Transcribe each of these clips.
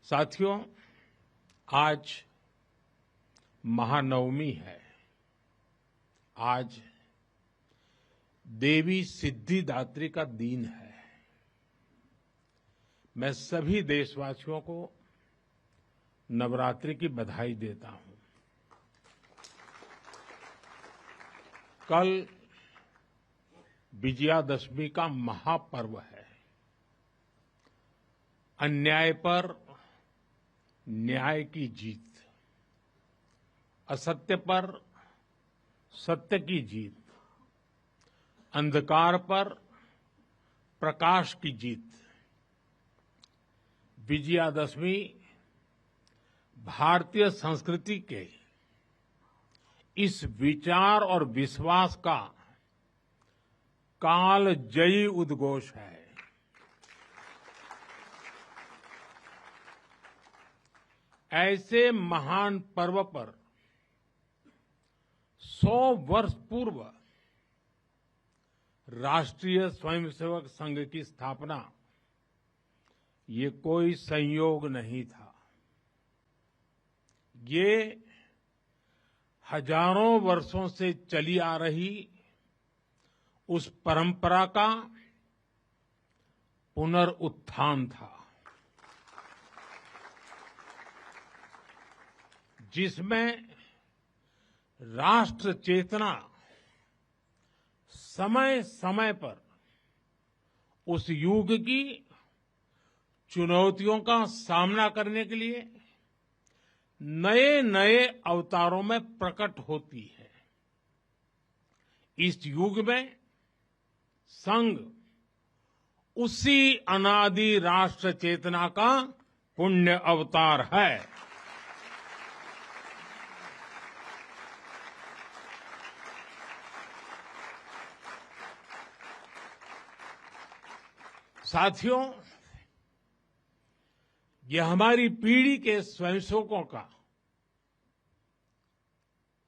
साथियों, आज महानवमी है। आज देवी सिद्धिदात्री का दिन है। मैं सभी देशवासियों को नवरात्रि की बधाई देता हूं। कल विजयादशमी का महापर्व है। अन्याय पर न्याय की जीत, असत्य पर सत्य की जीत, अंधकार पर प्रकाश की जीत। विजयादशमी भारतीय संस्कृति के इस विचार और विश्वास का कालजयी उद्घोष है। ऐसे महान पर्व पर 100 वर्ष पूर्व राष्ट्रीय स्वयंसेवक संघ की स्थापना ये कोई संयोग नहीं था। ये हजारों वर्षों से चली आ रही उस परंपरा का पुनरुत्थान था, जिसमें राष्ट्र चेतना समय समय पर उस युग की चुनौतियों का सामना करने के लिए नए नए अवतारों में प्रकट होती है। इस युग में संघ उसी अनादि राष्ट्र चेतना का पुण्य अवतार है। साथियों, यह हमारी पीढ़ी के स्वयंसेवकों का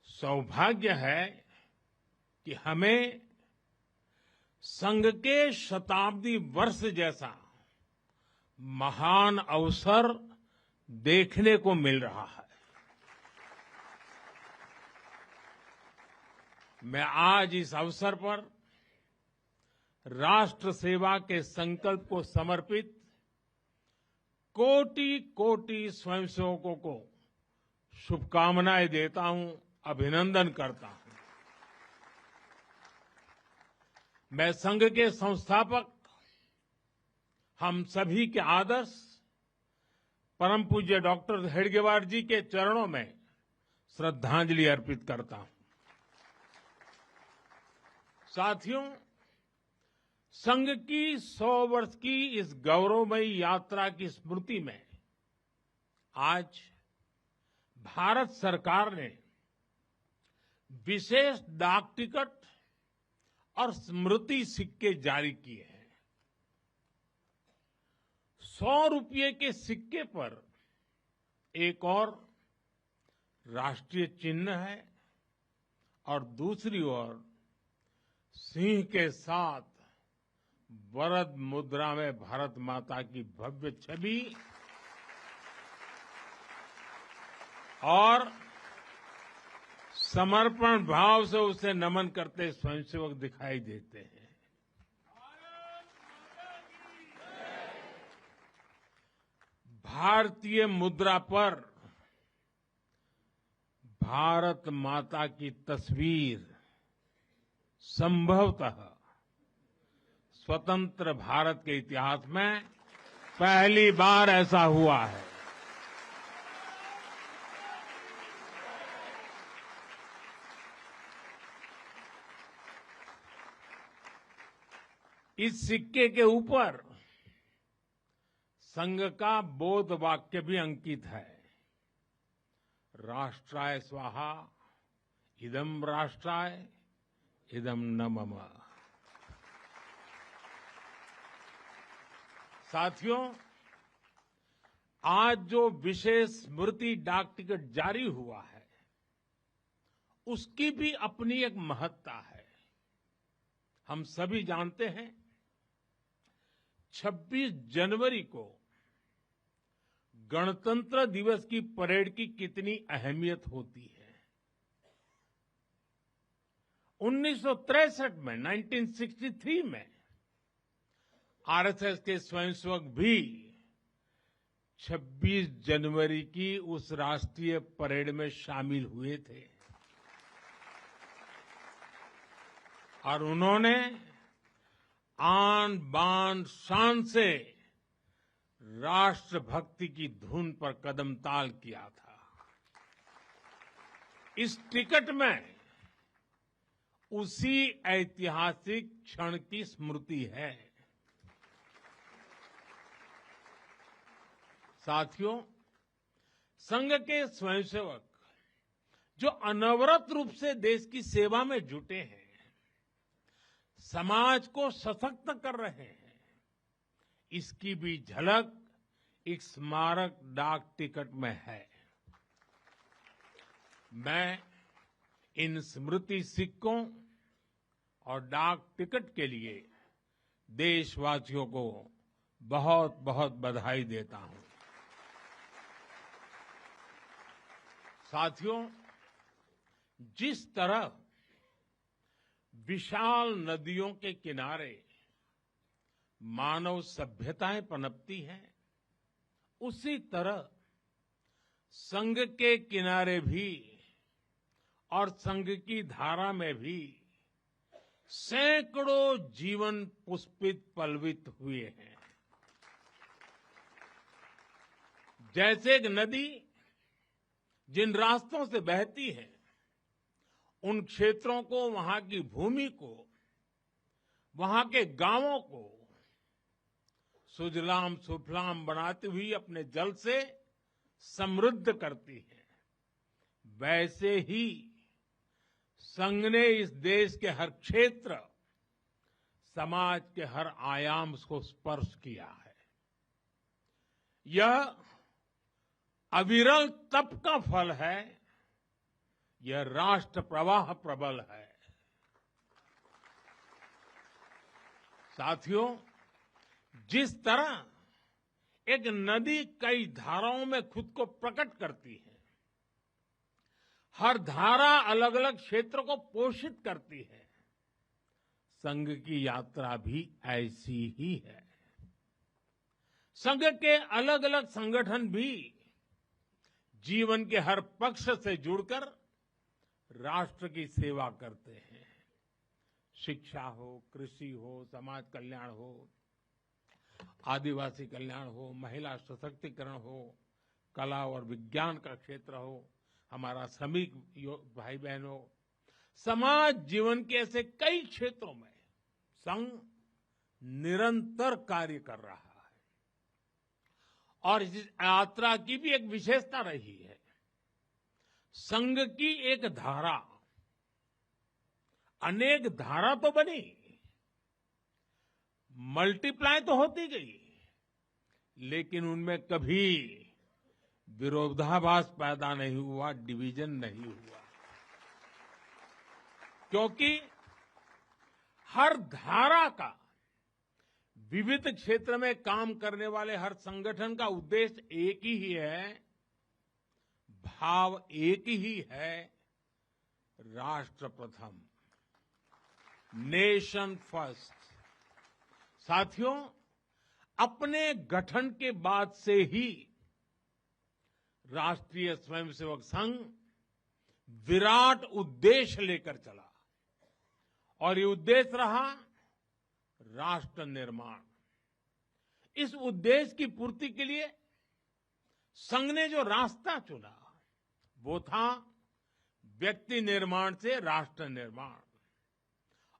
सौभाग्य है कि हमें संघ के शताब्दी वर्ष जैसा महान अवसर देखने को मिल रहा है। मैं आज इस अवसर पर राष्ट्र सेवा के संकल्प को समर्पित कोटि कोटि स्वयंसेवकों को शुभकामनाएं देता हूं, अभिनंदन करता हूं। मैं संघ के संस्थापक हम सभी के आदर्श परम पूज्य डॉक्टर हेडगेवार जी के चरणों में श्रद्धांजलि अर्पित करता हूं। साथियों, संघ की 100 वर्ष की इस गौरवमयी यात्रा की स्मृति में आज भारत सरकार ने विशेष डाक टिकट और स्मृति सिक्के जारी किए हैं। 100 रुपये के सिक्के पर एक और राष्ट्रीय चिन्ह है और दूसरी ओर सिंह के साथ वरद मुद्रा में भारत माता की भव्य छवि और समर्पण भाव से उसे नमन करते स्वयंसेवक दिखाई देते हैं। भारतीय मुद्रा पर भारत माता की तस्वीर संभवतः स्वतंत्र भारत के इतिहास में पहली बार ऐसा हुआ है। इस सिक्के के ऊपर संघ का बोध वाक्य भी अंकित है। राष्ट्राय स्वाहा इदं राष्ट्राय इदं न मम। साथियों, आज जो विशेष स्मृति डाक टिकट जारी हुआ है, उसकी भी अपनी एक महत्ता है। हम सभी जानते हैं 26 जनवरी को गणतंत्र दिवस की परेड की कितनी अहमियत होती है। 1963 में 1963 में आरएसएस के स्वयंसेवक भी 26 जनवरी की उस राष्ट्रीय परेड में शामिल हुए थे और उन्होंने आन बान शान से राष्ट्रभक्ति की धुन पर कदम ताल किया था। इस टिकट में उसी ऐतिहासिक क्षण की स्मृति है। साथियों, संघ के स्वयंसेवक जो अनवरत रूप से देश की सेवा में जुटे हैं, समाज को सशक्त कर रहे हैं, इसकी भी झलक एक स्मारक डाक टिकट में है। मैं इन स्मृति सिक्कों और डाक टिकट के लिए देशवासियों को बहुत बहुत बधाई देता हूं। साथियों, जिस तरह विशाल नदियों के किनारे मानव सभ्यताएं पनपती हैं, उसी तरह संघ के किनारे भी और संघ की धारा में भी सैकड़ों जीवन पुष्पित पल्वित हुए हैं। जैसे एक नदी जिन रास्तों से बहती है, उन क्षेत्रों को, वहां की भूमि को, वहां के गांवों को सुजलाम सुफलाम बनाती हुई अपने जल से समृद्ध करती है, वैसे ही संघ ने इस देश के हर क्षेत्र, समाज के हर आयाम को स्पर्श किया है। यह अविरल तप का फल है, यह राष्ट्र प्रवाह प्रबल है। साथियों, जिस तरह एक नदी कई धाराओं में खुद को प्रकट करती है, हर धारा अलग अलग क्षेत्र को पोषित करती है, संघ की यात्रा भी ऐसी ही है। संघ के अलग अलग संगठन भी जीवन के हर पक्ष से जुड़कर राष्ट्र की सेवा करते हैं। शिक्षा हो, कृषि हो, समाज कल्याण हो, आदिवासी कल्याण हो, महिला सशक्तिकरण हो, कला और विज्ञान का क्षेत्र हो, हमारा श्रमिक भाई बहन हो, समाज जीवन के ऐसे कई क्षेत्रों में संघ निरंतर कार्य कर रहा है। और इस यात्रा की भी एक विशेषता रही है। संघ की एक धारा अनेक धारा तो बनी, मल्टीप्लाई तो होती गई, लेकिन उनमें कभी विरोधाभास पैदा नहीं हुआ, डिवीजन नहीं हुआ, क्योंकि हर धारा का, विविध क्षेत्र में काम करने वाले हर संगठन का उद्देश्य एक ही है, भाव एक ही है, राष्ट्र प्रथम, नेशन फर्स्ट। साथियों, अपने गठन के बाद से ही राष्ट्रीय स्वयंसेवक संघ विराट उद्देश्य लेकर चला और ये उद्देश्य रहा राष्ट्र निर्माण। इस उद्देश्य की पूर्ति के लिए संघ ने जो रास्ता चुना वो था व्यक्ति निर्माण से राष्ट्र निर्माण।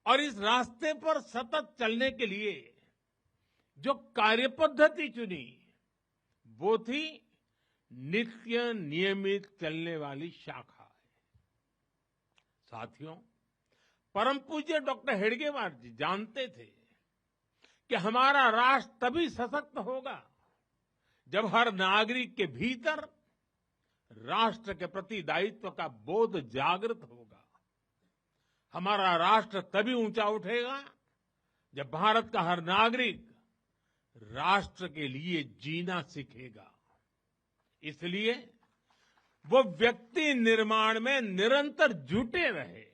और इस रास्ते पर सतत चलने के लिए जो कार्यपद्धति चुनी वो थी नित्य नियमित चलने वाली शाखा। साथियों, परम पूज्य डॉक्टर हेडगेवार जी जानते थे कि हमारा राष्ट्र तभी सशक्त होगा जब हर नागरिक के भीतर राष्ट्र के प्रति दायित्व का बोध जागृत होगा। हमारा राष्ट्र तभी ऊंचा उठेगा जब भारत का हर नागरिक राष्ट्र के लिए जीना सीखेगा। इसलिए वो व्यक्ति निर्माण में निरंतर जुटे रहे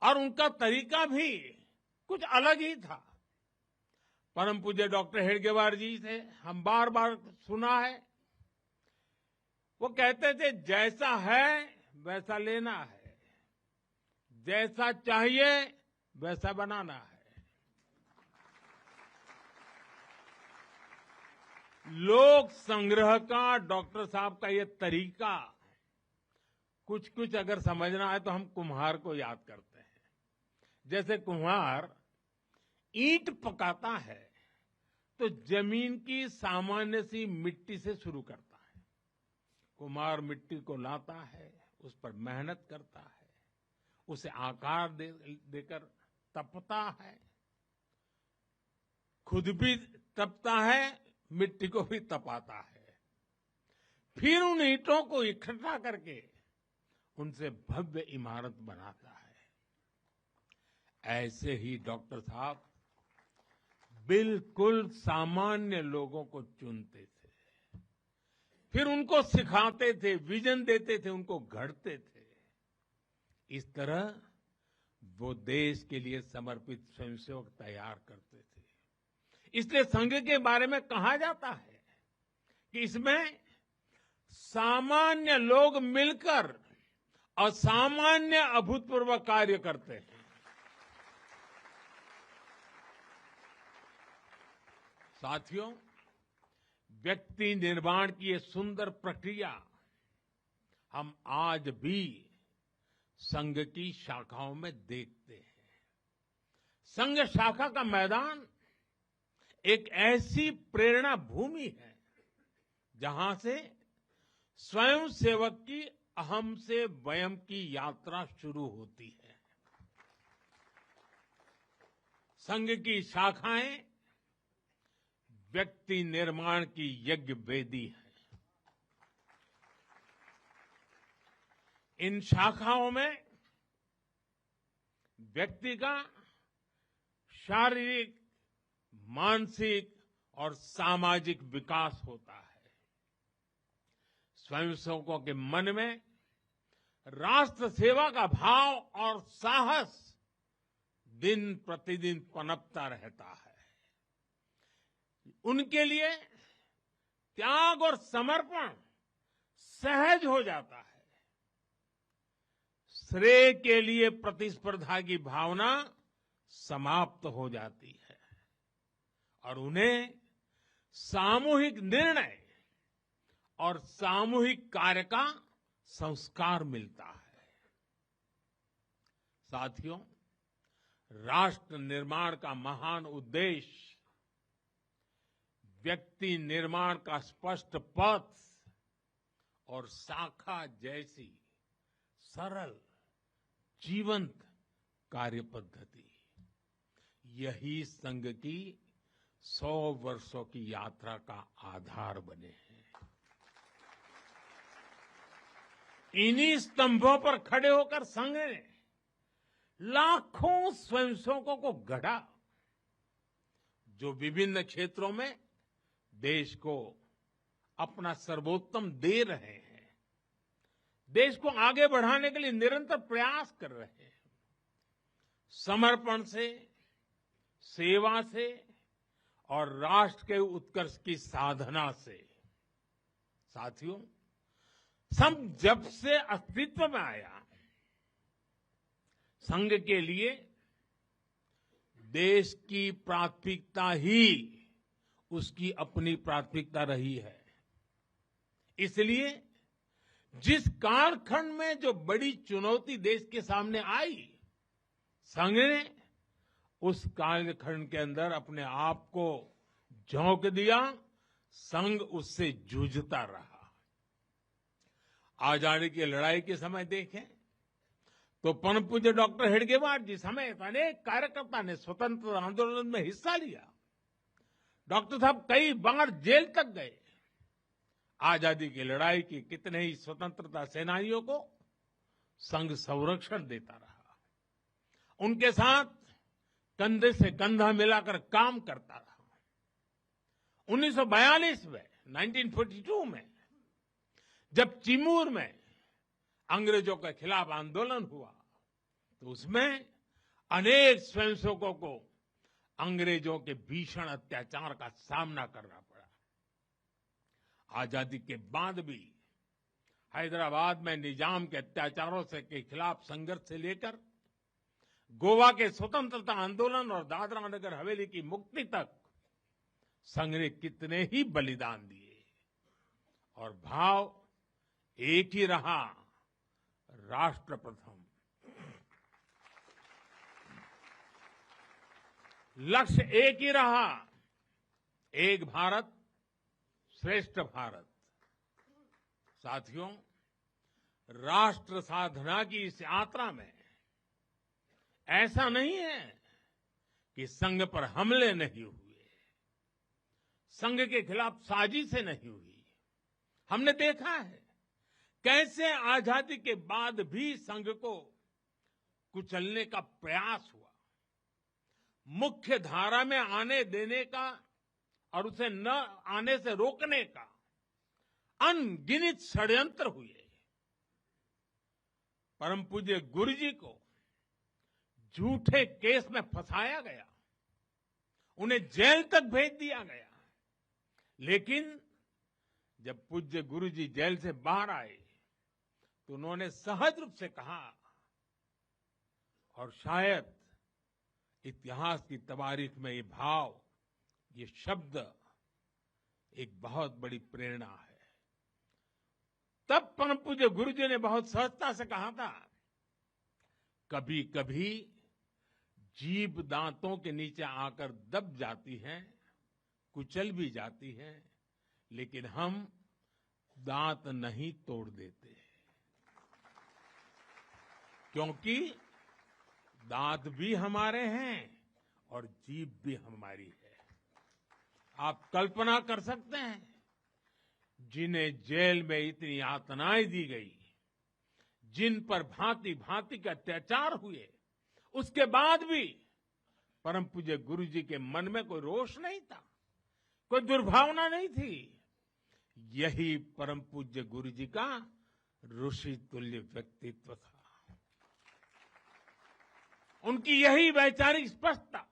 और उनका तरीका भी कुछ अलग ही था। परम पूज्य डॉक्टर हेडगेवार जी से हम बार बार सुना है, वो कहते थे जैसा है वैसा लेना है, जैसा चाहिए वैसा बनाना है। लोक संग्रह का डॉक्टर साहब का ये तरीका कुछ कुछ अगर समझना है तो हम कुम्हार को याद करते हैं। जैसे कुम्हार ईंट पकाता है तो जमीन की सामान्य सी मिट्टी से शुरू करता है। कुम्हार मिट्टी को लाता है, उस पर मेहनत करता है, उसे आकार देकर तपता है, खुद भी तपता है, मिट्टी को भी तपाता है, फिर उन ईंटों को इकट्ठा करके उनसे भव्य इमारत बनाता है। ऐसे ही डॉक्टर साहब बिल्कुल सामान्य लोगों को चुनते थे, फिर उनको सिखाते थे, विजन देते थे, उनको गढ़ते थे। इस तरह वो देश के लिए समर्पित स्वयंसेवक तैयार करते थे। इसलिए संघ के बारे में कहा जाता है कि इसमें सामान्य लोग मिलकर असामान्य अभूतपूर्व कार्य करते हैं। साथियों, व्यक्ति निर्माण की ये सुंदर प्रक्रिया हम आज भी संघ की शाखाओं में देखते हैं। संघ शाखा का मैदान एक ऐसी प्रेरणा भूमि है जहां से स्वयं सेवक की अहम से वयम की यात्रा शुरू होती है। संघ की शाखाएं व्यक्ति निर्माण की यज्ञ वेदी है। इन शाखाओं में व्यक्ति का शारीरिक, मानसिक और सामाजिक विकास होता है। स्वयंसेवकों के मन में राष्ट्र सेवा का भाव और साहस दिन प्रतिदिन पनपता रहता है। उनके लिए त्याग और समर्पण सहज हो जाता है। श्रेय के लिए प्रतिस्पर्धा की भावना समाप्त हो जाती है और उन्हें सामूहिक निर्णय और सामूहिक कार्य का संस्कार मिलता है। साथियों, राष्ट्र निर्माण का महान उद्देश्य व्यक्ति निर्माण का स्पष्ट पथ और शाखा जैसी सरल जीवंत कार्य पद्धति, यही संघ की 100 वर्षों की यात्रा का आधार बने हैं। इन्हीं स्तंभों पर खड़े होकर संघ ने लाखों स्वयंसेवकों को गढ़ा, जो विभिन्न क्षेत्रों में देश को अपना सर्वोत्तम दे रहे हैं, देश को आगे बढ़ाने के लिए निरंतर प्रयास कर रहे हैं। समर्पण से, सेवा से और राष्ट्र के उत्कर्ष की साधना से। साथियों, संघ जब से अस्तित्व में आया, संघ के लिए देश की प्राथमिकता ही उसकी अपनी प्राथमिकता रही है। इसलिए जिस कालखंड में जो बड़ी चुनौती देश के सामने आई, संघ ने उस कालखंड के अंदर अपने आप को झोंक दिया, संघ उससे जूझता रहा। आजादी की लड़ाई के समय देखें तो परम पूज्य डॉक्टर हेडगेवार जी समेत अनेक कार्यकर्ता ने स्वतंत्रता आंदोलन में हिस्सा लिया। डॉक्टर साहब कई बार जेल तक गए। आजादी की लड़ाई की कितने ही स्वतंत्रता सेनानियों को संघ संरक्षण देता रहा, उनके साथ कंधे से कंधा मिलाकर काम करता रहा। 1942 में 1942 में जब चिमूर में अंग्रेजों के खिलाफ आंदोलन हुआ तो उसमें अनेक स्वयंसेवकों को अंग्रेजों के भीषण अत्याचार का सामना करना पड़ा। आजादी के बाद भी हैदराबाद में निजाम के अत्याचारों से के खिलाफ संघर्ष से लेकर गोवा के स्वतंत्रता आंदोलन और दादरा नगर हवेली की मुक्ति तक संघ ने कितने ही बलिदान दिए और भाव एक ही रहा, राष्ट्र प्रथम। लक्ष्य एक ही रहा, एक भारत श्रेष्ठ भारत। साथियों, राष्ट्र साधना की इस यात्रा में ऐसा नहीं है कि संघ पर हमले नहीं हुए, संघ के खिलाफ साजिशें नहीं हुई। हमने देखा है कैसे आजादी के बाद भी संघ को कुचलने का प्रयास हुआ, मुख्य धारा में आने देने का और उसे न आने से रोकने का अनगिनत षड्यंत्र हुए। परम पूज्य गुरु जी को झूठे केस में फंसाया गया, उन्हें जेल तक भेज दिया गया, लेकिन जब पूज्य गुरु जी जेल से बाहर आए तो उन्होंने सहज रूप से कहा, और शायद इतिहास की तवारीख में ये भाव, ये शब्द एक बहुत बड़ी प्रेरणा है। तब परम पूज्य गुरु जी ने बहुत सहजता से कहा था, कभी कभी जीभ दांतों के नीचे आकर दब जाती है, कुचल भी जाती है, लेकिन हम दांत नहीं तोड़ देते, क्योंकि दांत भी हमारे हैं और जीभ भी हमारी है। आप कल्पना कर सकते हैं, जिन्हें जेल में इतनी यातनाएं दी गई, जिन पर भांति भांति के अत्याचार हुए, उसके बाद भी परम पूज्य गुरु जी के मन में कोई रोष नहीं था, कोई दुर्भावना नहीं थी। यही परम पूज्य गुरु जी का ऋषि तुल्य व्यक्तित्व था। उनकी यही वैचारिक स्पष्टता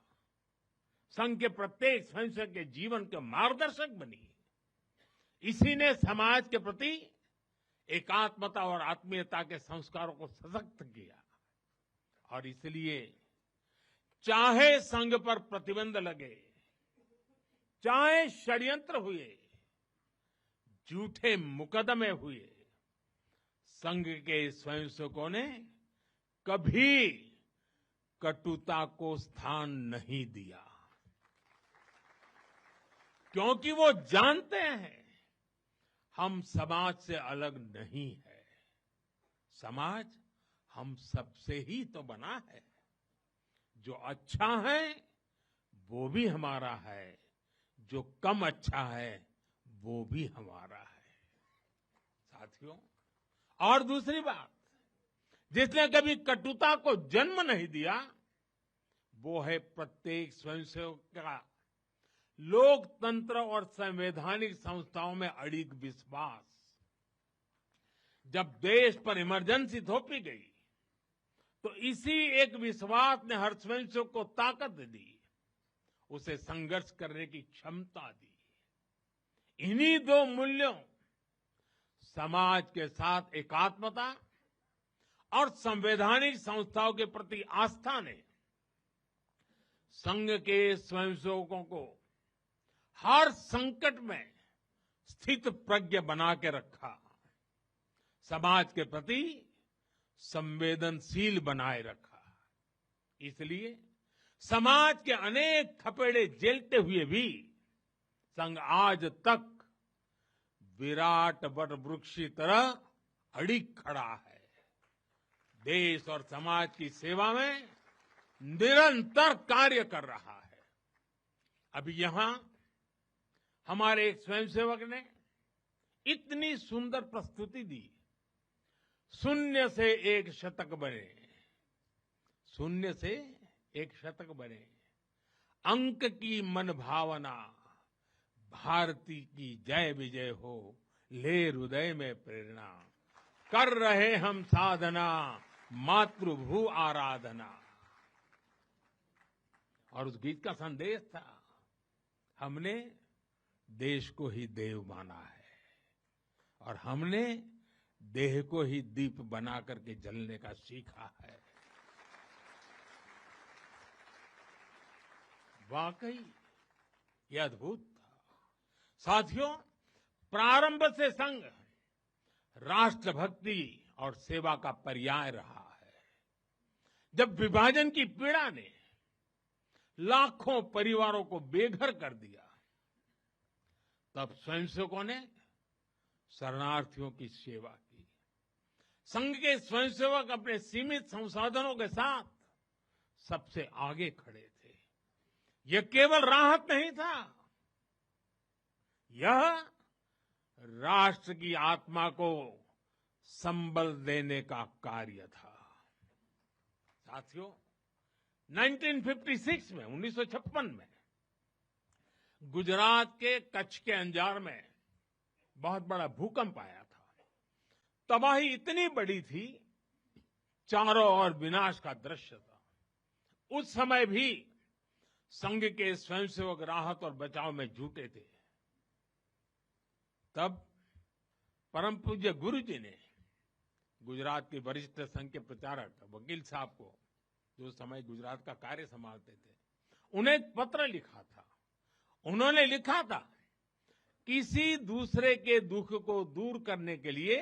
संघ के प्रत्येक स्वयंसेवक के जीवन के मार्गदर्शक बनी। इसी ने समाज के प्रति एकात्मता और आत्मीयता के संस्कारों को सशक्त किया। और इसलिए चाहे संघ पर प्रतिबंध लगे, चाहे षड्यंत्र हुए, झूठे मुकदमे हुए, संघ के स्वयंसेवकों ने कभी कटुता को स्थान नहीं दिया, क्योंकि वो जानते हैं हम समाज से अलग नहीं है। समाज हम सबसे ही तो बना है। जो अच्छा है वो भी हमारा है, जो कम अच्छा है वो भी हमारा है। साथियों, और दूसरी बात, जिसने कभी कटुता को जन्म नहीं दिया, वो है प्रत्येक स्वयंसेवक का लोकतंत्र और संवैधानिक संस्थाओं में अडिग विश्वास। जब देश पर इमरजेंसी थोपी गई तो इसी एक विश्वास ने हर स्वयंसेवक को ताकत दी, उसे संघर्ष करने की क्षमता दी। इन्हीं दो मूल्यों, समाज के साथ एकात्मता और संवैधानिक संस्थाओं के प्रति आस्था ने संघ के स्वयंसेवकों को हर संकट में स्थित प्रज्ञ बना के रखा, समाज के प्रति संवेदनशील बनाए रखा। इसलिए समाज के अनेक थपेड़े झेलते हुए भी संघ आज तक विराट वट वृक्ष की तरह अडिग खड़ा है। देश और समाज की सेवा में निरंतर कार्य कर रहा है। अभी यहां हमारे एक स्वयंसेवक ने इतनी सुंदर प्रस्तुति दी, शून्य से एक शतक बने, शून्य से एक शतक बने, अंक की मन भावना, भारती की जय विजय हो, ले हृदय में प्रेरणा, कर रहे हम साधना, मातृभू आराधना। और उस गीत का संदेश था, हमने देश को ही देव माना है और हमने देह को ही दीप बना करके जलने का सीखा है। वाकई ये अद्भुत था। साथियों, प्रारंभ से संघ राष्ट्रभक्ति और सेवा का पर्याय रहा है। जब विभाजन की पीड़ा ने लाखों परिवारों को बेघर कर दिया, तब स्वयंसेवकों ने शरणार्थियों की सेवा की। संघ के स्वयंसेवक अपने सीमित संसाधनों के साथ सबसे आगे खड़े थे। यह केवल राहत नहीं था, यह राष्ट्र की आत्मा को संबल देने का कार्य था। साथियों, 1956 में 1956 में गुजरात के कच्छ के अंजार में बहुत बड़ा भूकंप आया था। तबाही इतनी बड़ी थी, चारों ओर विनाश का दृश्य था। उस समय भी संघ के स्वयंसेवक राहत और बचाव में जुटे थे। तब परम पूज्य गुरु जी ने गुजरात के वरिष्ठ संघ के प्रचारक वकील साहब को, जो उस समय गुजरात का कार्य संभालते थे, उन्हें एक पत्र लिखा था। उन्होंने लिखा था, किसी दूसरे के दुख को दूर करने के लिए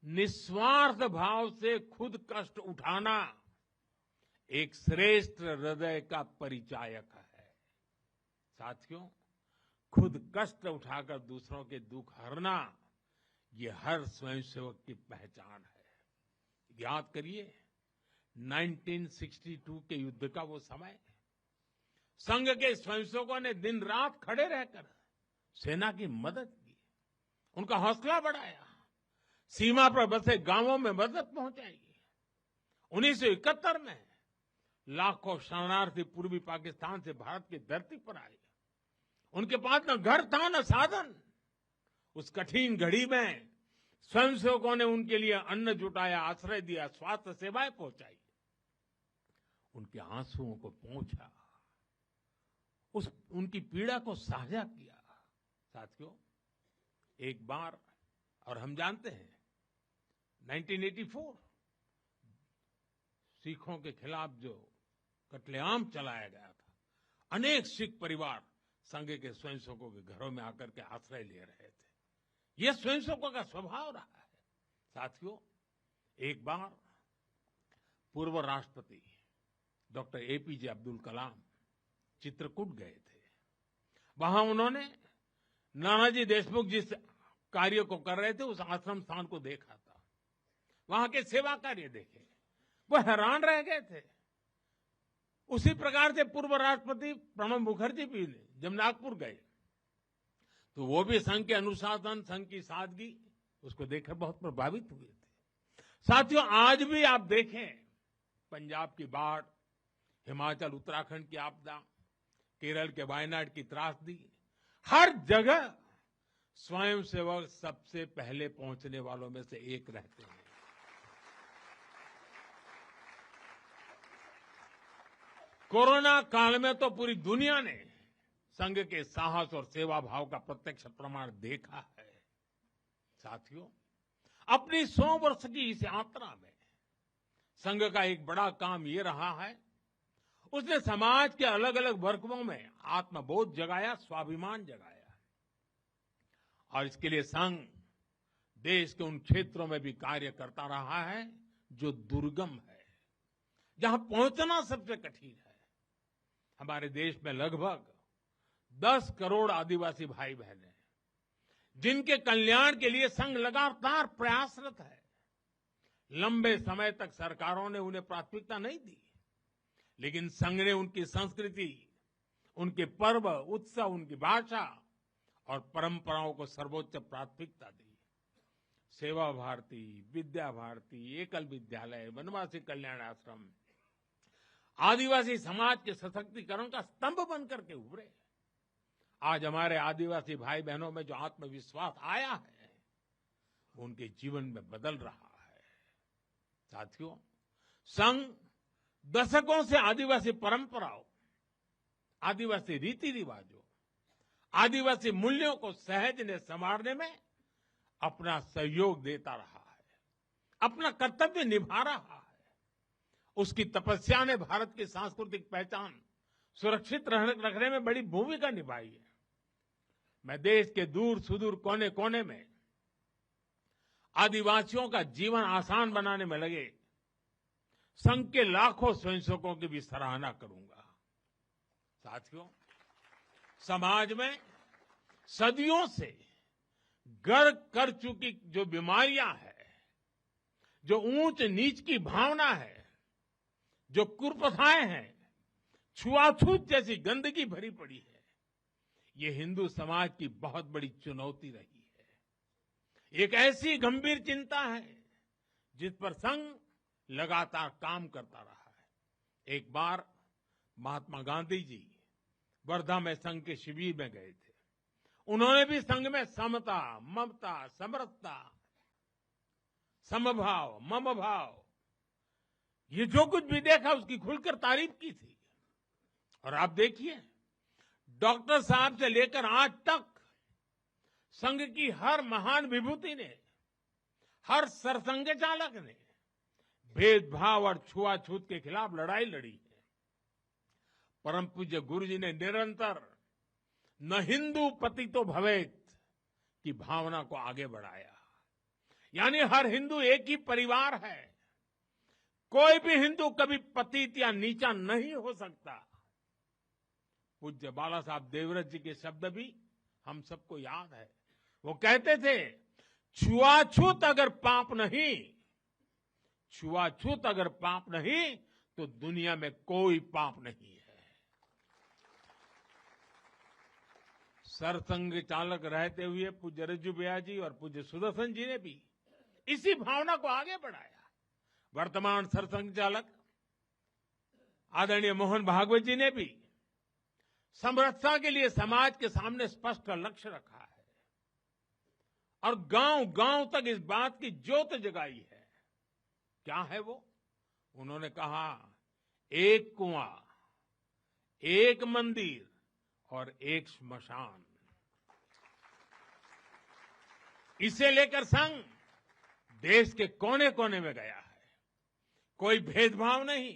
निस्वार्थ भाव से खुद कष्ट उठाना एक श्रेष्ठ हृदय का परिचायक है। साथियों, खुद कष्ट उठाकर दूसरों के दुख हरना, ये हर स्वयंसेवक की पहचान है। याद करिए 1962 के युद्ध का वो समय, संघ के स्वयंसेवकों ने दिन रात खड़े रहकर सेना की मदद की, उनका हौसला बढ़ाया, सीमा पर बसे गांवों में मदद पहुंचाई। 1971 में लाखों शरणार्थी पूर्वी पाकिस्तान से भारत की धरती पर आए। उनके पास न घर था न साधन। उस कठिन घड़ी में स्वयंसेवकों ने उनके लिए अन्न जुटाया, आश्रय दिया, स्वास्थ्य सेवाएं पहुंचाई, उनके आंसुओं को पोंछा, उनकी पीड़ा को साझा किया। साथियों, एक बार, और हम जानते हैं 1984 सिखों के खिलाफ जो कत्लेआम चलाया गया था, अनेक सिख परिवार संघ के स्वयंसेवकों के घरों में आकर के आश्रय ले रहे थे। यह स्वयंसेवकों का स्वभाव रहा है। साथियों, एक बार पूर्व राष्ट्रपति डॉक्टर एपीजे अब्दुल कलाम चित्रकूट गए थे। वहां उन्होंने नानाजी देशमुख जिस कार्य को कर रहे थे, उस आश्रम स्थान को देखा था, वहां के सेवा कार्य देखे, वो हैरान रह गए थे। उसी प्रकार से पूर्व राष्ट्रपति प्रणब मुखर्जी भी जब नागपुर गए, तो वो भी संघ के अनुशासन, संघ की सादगी, उसको देखकर बहुत प्रभावित हुए थे। साथियों, आज भी आप देखें, पंजाब की बाढ़, हिमाचल उत्तराखंड की आपदा, केरल के वायनाड की त्रासदी, हर जगह स्वयंसेवक सबसे पहले पहुंचने वालों में से एक रहते हैं। कोरोना काल में तो पूरी दुनिया ने संघ के साहस और सेवा भाव का प्रत्यक्ष प्रमाण देखा है। साथियों, अपनी 100 वर्ष की इस यात्रा में संघ का एक बड़ा काम ये रहा है, उसने समाज के अलग अलग वर्गों में आत्मबोध जगाया, स्वाभिमान जगाया। और इसके लिए संघ देश के उन क्षेत्रों में भी कार्य करता रहा है जो दुर्गम है, जहां पहुंचना सबसे कठिन है। हमारे देश में लगभग 10 करोड़ आदिवासी भाई बहन हैं, जिनके कल्याण के लिए संघ लगातार प्रयासरत है। लंबे समय तक सरकारों ने उन्हें प्राथमिकता नहीं दी, लेकिन संघ ने उनकी संस्कृति, उनके पर्व, उत्सव, उनकी भाषा और परंपराओं को सर्वोच्च प्राथमिकता दी। सेवा भारती, विद्या भारती, एकल विद्यालय, वनवासी कल्याण आश्रम आदिवासी समाज के सशक्तिकरण का स्तंभ बनकर के उभरे। आज हमारे आदिवासी भाई बहनों में जो आत्मविश्वास आया है वो उनके जीवन में बदल रहा है। साथियों, संघ दशकों से आदिवासी परंपराओं, आदिवासी रीति रिवाजों, आदिवासी मूल्यों को सहजने संवारने में अपना सहयोग देता रहा है, अपना कर्तव्य निभा रहा है। उसकी तपस्या ने भारत की सांस्कृतिक पहचान सुरक्षित रखने में बड़ी भूमिका निभाई है। मैं देश के दूर सुदूर कोने कोने में आदिवासियों का जीवन आसान बनाने में लगे संघ के लाखों स्वयंसेवकों की भी सराहना करूंगा। साथियों, समाज में सदियों से घर कर चुकी जो बीमारियां हैं, जो ऊंच नीच की भावना है, जो कुप्रथाएं हैं, छुआछूत जैसी गंदगी भरी पड़ी है, ये हिंदू समाज की बहुत बड़ी चुनौती रही है। एक ऐसी गंभीर चिंता है जिस पर संघ लगातार काम करता रहा है। एक बार महात्मा गांधी जी वर्धा में संघ के शिविर में गए थे। उन्होंने भी संघ में समता, ममता, समरसता, समभाव, मम भाव, ये जो कुछ भी देखा उसकी खुलकर तारीफ की थी। और आप देखिए, डॉक्टर साहब से लेकर आज तक संघ की हर महान विभूति ने, हर सरसंघ चालक ने भेदभाव और छुआछूत के खिलाफ लड़ाई लड़ी है। परम पूज्य गुरु जी ने निरंतर न हिंदू पतितो भवेत की भावना को आगे बढ़ाया। यानी हर हिंदू एक ही परिवार है, कोई भी हिंदू कभी पतित या नीचा नहीं हो सकता। पूज्य बाला साहब देवव्रत जी के शब्द भी हम सबको याद है। वो कहते थे, छुआछूत अगर पाप नहीं, छुआछूत अगर पाप नहीं तो दुनिया में कोई पाप नहीं है। सरसंघ चालक रहते हुए पूज्य रज्जू भैया जी और पूज्य सुदर्शन जी ने भी इसी भावना को आगे बढ़ाया। वर्तमान सरसंघ चालक आदरणीय मोहन भागवत जी ने भी समरसता के लिए समाज के सामने स्पष्ट लक्ष्य रखा है और गांव गांव तक इस बात की ज्योत जगाई है। क्या है वो? उन्होंने कहा, एक कुआं, एक मंदिर और एक श्मशान। इसे लेकर संघ देश के कोने कोने में गया है। कोई भेदभाव नहीं,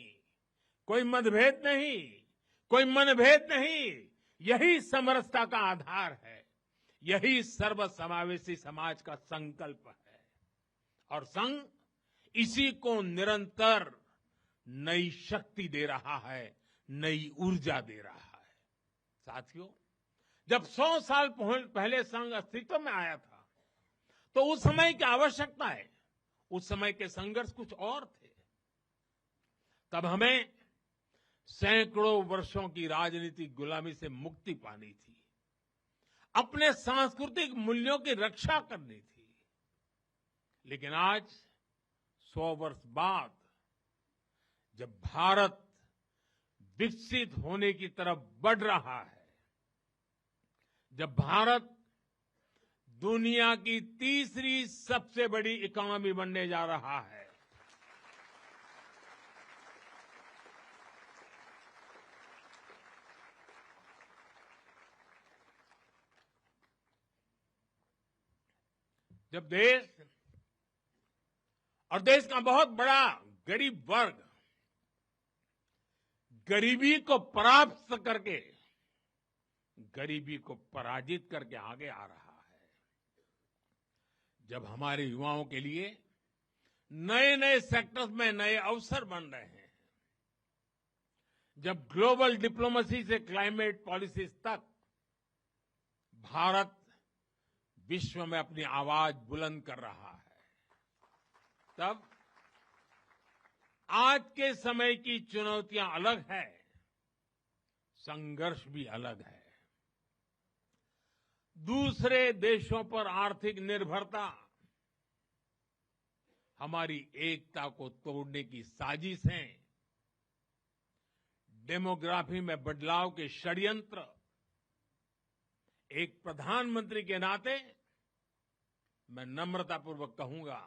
कोई मतभेद नहीं, कोई मनभेद नहीं। यही समरसता का आधार है, यही सर्वसमावेशी समाज का संकल्प है। और संघ इसी को निरंतर नई शक्ति दे रहा है, नई ऊर्जा दे रहा है। साथियों, जब 100 साल पहले संघ अस्तित्व में आया था तो उस समय की आवश्यकताएं, उस समय के संघर्ष कुछ और थे। तब हमें सैकड़ों वर्षों की राजनीतिक गुलामी से मुक्ति पानी थी, अपने सांस्कृतिक मूल्यों की रक्षा करनी थी। लेकिन आज 100 वर्ष बाद जब भारत विकसित होने की तरफ बढ़ रहा है, जब भारत दुनिया की तीसरी सबसे बड़ी इकोनॉमी बनने जा रहा है, जब देश और देश का बहुत बड़ा गरीब वर्ग गरीबी को परास्त करके, गरीबी को पराजित करके आगे आ रहा है, जब हमारे युवाओं के लिए नए नए सेक्टर्स में नए अवसर बन रहे हैं, जब ग्लोबल डिप्लोमेसी से क्लाइमेट पॉलिसीज तक भारत विश्व में अपनी आवाज बुलंद कर रहा है, तब आज के समय की चुनौतियां अलग है, संघर्ष भी अलग है। दूसरे देशों पर आर्थिक निर्भरता हमारी एकता को तोड़ने की साजिश है। डेमोग्राफी में बदलाव के षड्यंत्र एक प्रधानमंत्री के नाते मैं नम्रतापूर्वक कहूंगा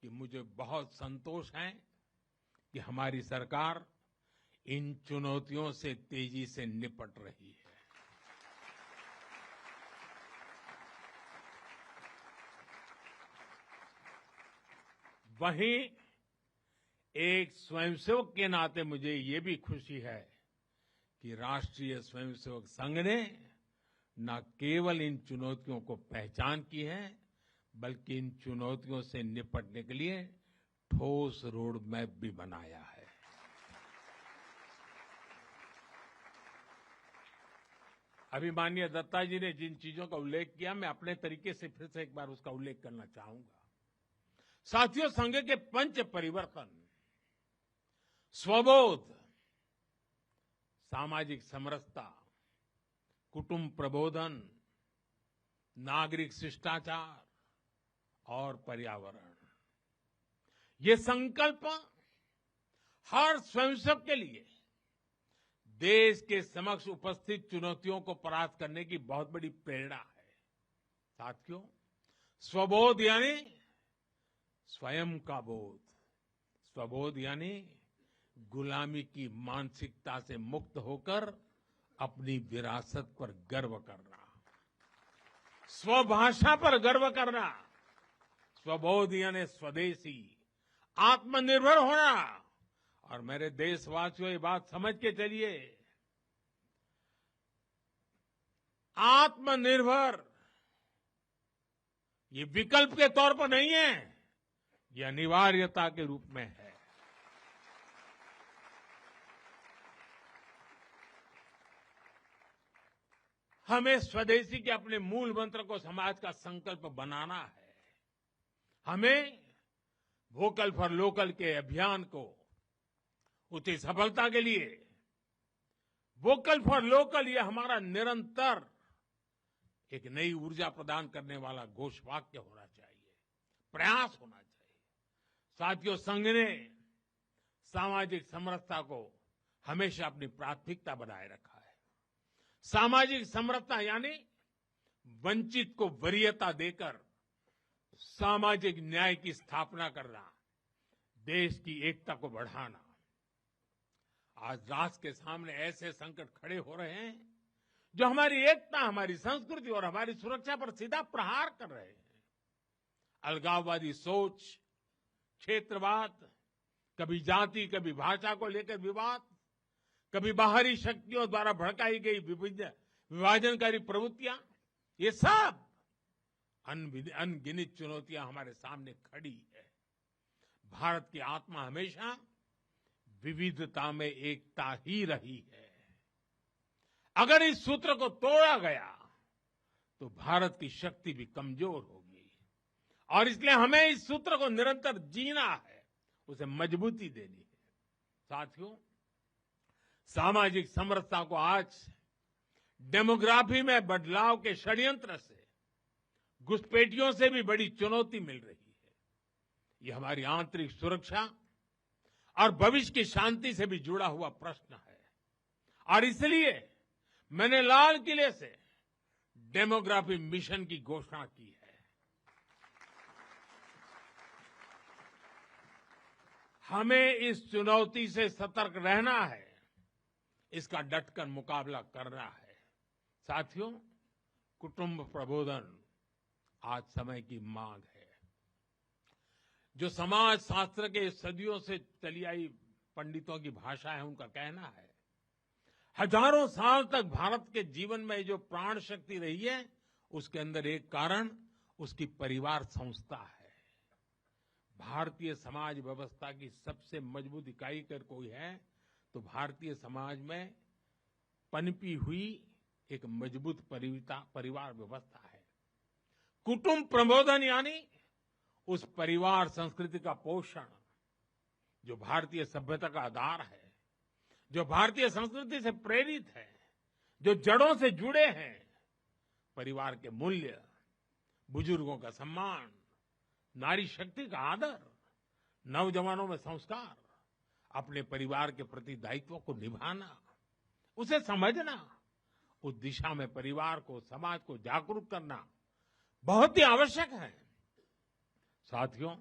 कि मुझे बहुत संतोष है कि हमारी सरकार इन चुनौतियों से तेजी से निपट रही है। वहीं एक स्वयंसेवक के नाते मुझे ये भी खुशी है कि राष्ट्रीय स्वयंसेवक संघ ने न केवल इन चुनौतियों को पहचान की है, बल्कि इन चुनौतियों से निपटने के लिए ठोस रोड मैप भी बनाया है। अभी माननीय दत्ता जी ने जिन चीजों का उल्लेख किया, मैं अपने तरीके से फिर से एक बार उसका उल्लेख करना चाहूंगा। साथियों, संघ के पंच परिवर्तन, स्वबोध, सामाजिक समरसता, कुटुंब प्रबोधन, नागरिक शिष्टाचार और पर्यावरण, ये संकल्प हर स्वयंसेवक के लिए देश के समक्ष उपस्थित चुनौतियों को परास्त करने की बहुत बड़ी प्रेरणा है। साथियों, स्वबोध यानी स्वयं का बोध, स्वबोध यानी गुलामी की मानसिकता से मुक्त होकर अपनी विरासत पर गर्व करना, स्वभाषा पर गर्व करना। स्वबोध यानी स्वदेशी, आत्मनिर्भर होना। और मेरे देशवासियों, ये बात समझ के चलिए, आत्मनिर्भर ये विकल्प के तौर पर नहीं है, ये अनिवार्यता के रूप में है। हमें स्वदेशी के अपने मूल मंत्र को समाज का संकल्प बनाना है। हमें वोकल फॉर लोकल के अभियान को उसकी सफलता के लिए वोकल फॉर लोकल ये हमारा निरंतर एक नई ऊर्जा प्रदान करने वाला घोषवाक्य होना चाहिए, प्रयास होना चाहिए। साथियों, संघ ने सामाजिक समरसता को हमेशा अपनी प्राथमिकता बनाए रखा है। सामाजिक समरसता यानी वंचित को वरीयता देकर सामाजिक न्याय की स्थापना करना, देश की एकता को बढ़ाना। आज राष्ट्र के सामने ऐसे संकट खड़े हो रहे हैं जो हमारी एकता, हमारी संस्कृति और हमारी सुरक्षा पर सीधा प्रहार कर रहे हैं। अलगाववादी सोच, क्षेत्रवाद, कभी जाति, कभी भाषा को लेकर विवाद, कभी बाहरी शक्तियों द्वारा भड़काई गई विभाजनकारी प्रवृत्तियां, ये सब अनगिनत चुनौतियां हमारे सामने खड़ी है। भारत की आत्मा हमेशा विविधता में एकता ही रही है। अगर इस सूत्र को तोड़ा गया तो भारत की शक्ति भी कमजोर होगी, और इसलिए हमें इस सूत्र को निरंतर जीना है, उसे मजबूती देनी है। साथियों, सामाजिक समरसता को आज डेमोग्राफी में बदलाव के षड्यंत्र से, घुसपैठियों से भी बड़ी चुनौती मिल रही है। ये हमारी आंतरिक सुरक्षा और भविष्य की शांति से भी जुड़ा हुआ प्रश्न है। और इसलिए मैंने लाल किले से डेमोग्राफी मिशन की घोषणा की है। हमें इस चुनौती से सतर्क रहना है, इसका डटकर मुकाबला करना है। साथियों, कुटुंब प्रबोधन आज समय की मांग है। जो समाज शास्त्र के सदियों से चली आई पंडितों की भाषा है, उनका कहना है, हजारों साल तक भारत के जीवन में जो प्राण शक्ति रही है, उसके अंदर एक कारण उसकी परिवार संस्था है। भारतीय समाज व्यवस्था की सबसे मजबूत इकाई अगर कोई है तो भारतीय समाज में पनपी हुई एक मजबूत परिवार व्यवस्था है। कुटुंब प्रबोधन यानी उस परिवार संस्कृति का पोषण जो भारतीय सभ्यता का आधार है, जो भारतीय संस्कृति से प्रेरित है, जो जड़ों से जुड़े हैं। परिवार के मूल्य, बुजुर्गों का सम्मान, नारी शक्ति का आदर, नौजवानों में संस्कार, अपने परिवार के प्रति दायित्व को निभाना, उसे समझना उस दिशा में परिवार को, समाज को जागरूक करना बहुत ही आवश्यक है। साथियों,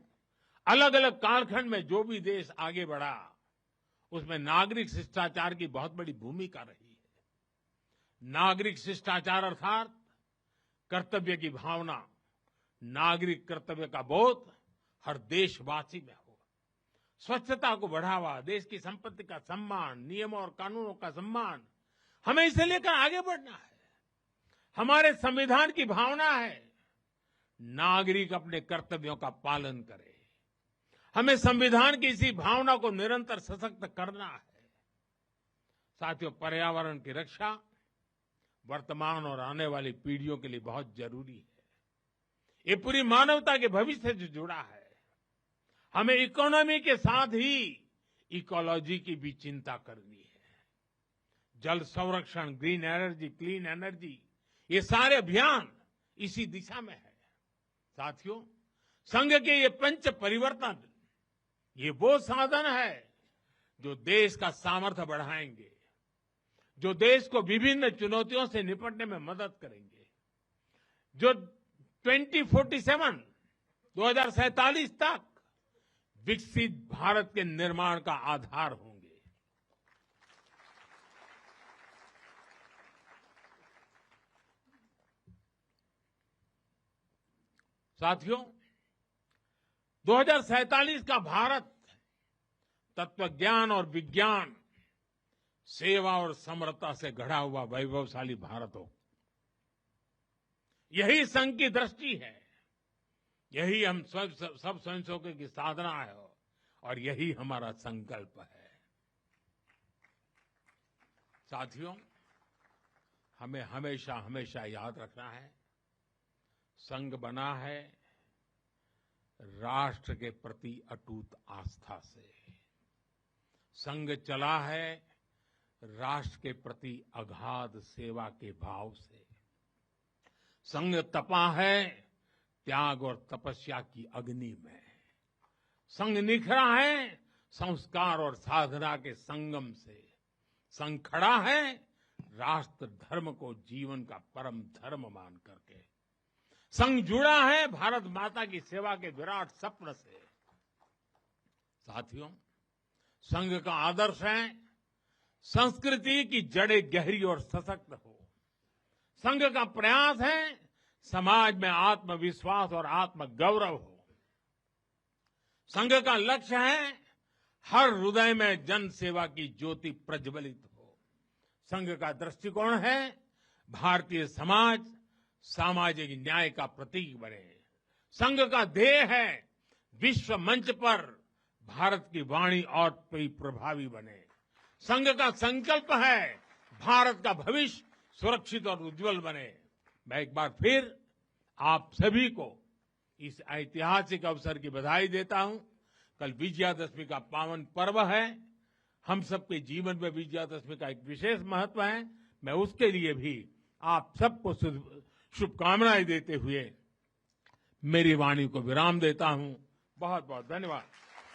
अलग अलग कालखंड में जो भी देश आगे बढ़ा, उसमें नागरिक शिष्टाचार की बहुत बड़ी भूमिका रही है। नागरिक शिष्टाचार अर्थात कर्तव्य की भावना, नागरिक कर्तव्य का बोध हर देशवासी में हो। स्वच्छता को बढ़ावा, देश की संपत्ति का सम्मान, नियमों और कानूनों का सम्मान, हमें इसे लेकर आगे बढ़ना है। हमारे संविधान की भावना है नागरिक अपने कर्तव्यों का पालन करे। हमें संविधान की इसी भावना को निरंतर सशक्त करना है। साथियों, पर्यावरण की रक्षा वर्तमान और आने वाली पीढ़ियों के लिए बहुत जरूरी है। ये पूरी मानवता के भविष्य से जुड़ा है। हमें इकोनॉमी के साथ ही इकोलॉजी की भी चिंता करनी है। जल संरक्षण, ग्रीन एनर्जी, क्लीन एनर्जी, ये सारे अभियान इसी दिशा में है। साथियों, संघ के ये पंच परिवर्तन, ये वो साधन है जो देश का सामर्थ्य बढ़ाएंगे, जो देश को विभिन्न चुनौतियों से निपटने में मदद करेंगे, जो 2047 तक विकसित भारत के निर्माण का आधार होंगे। साथियों, 2047 का भारत तत्वज्ञान और विज्ञान, सेवा और समरसता से गढ़ा हुआ वैभवशाली भारत हो। यही संघ की दृष्टि है, यही हम सब स्वयंसेवकों की साधना है और यही हमारा संकल्प है। साथियों, हमें हमेशा हमेशा याद रखना है, संघ बना है राष्ट्र के प्रति अटूट आस्था से। संघ चला है राष्ट्र के प्रति अगाध सेवा के भाव से। संघ तपा है त्याग और तपस्या की अग्नि में। संघ निखरा है संस्कार और साधना के संगम से। संघ खड़ा है राष्ट्र धर्म को जीवन का परम धर्म मान करके। संघ जुड़ा है भारत माता की सेवा के विराट स्वप्न से। साथियों, संघ का आदर्श है संस्कृति की जड़ें गहरी और सशक्त हो। संघ का प्रयास है समाज में आत्मविश्वास और आत्मगौरव हो। संघ का लक्ष्य है हर हृदय में जन सेवा की ज्योति प्रज्वलित हो। संघ का दृष्टिकोण है भारतीय समाज सामाजिक न्याय का प्रतीक बने। संघ का ध्येय है विश्व मंच पर भारत की वाणी और भी प्रभावी बने। संघ का संकल्प है भारत का भविष्य सुरक्षित और उज्जवल बने। मैं एक बार फिर आप सभी को इस ऐतिहासिक अवसर की बधाई देता हूं। कल विजयादशमी का पावन पर्व है। हम सबके जीवन में विजयादशमी का एक विशेष महत्व है। मैं उसके लिए भी आप सबको शुभकामनाएं देते हुए मेरी वाणी को विराम देता हूं। बहुत बहुत धन्यवाद।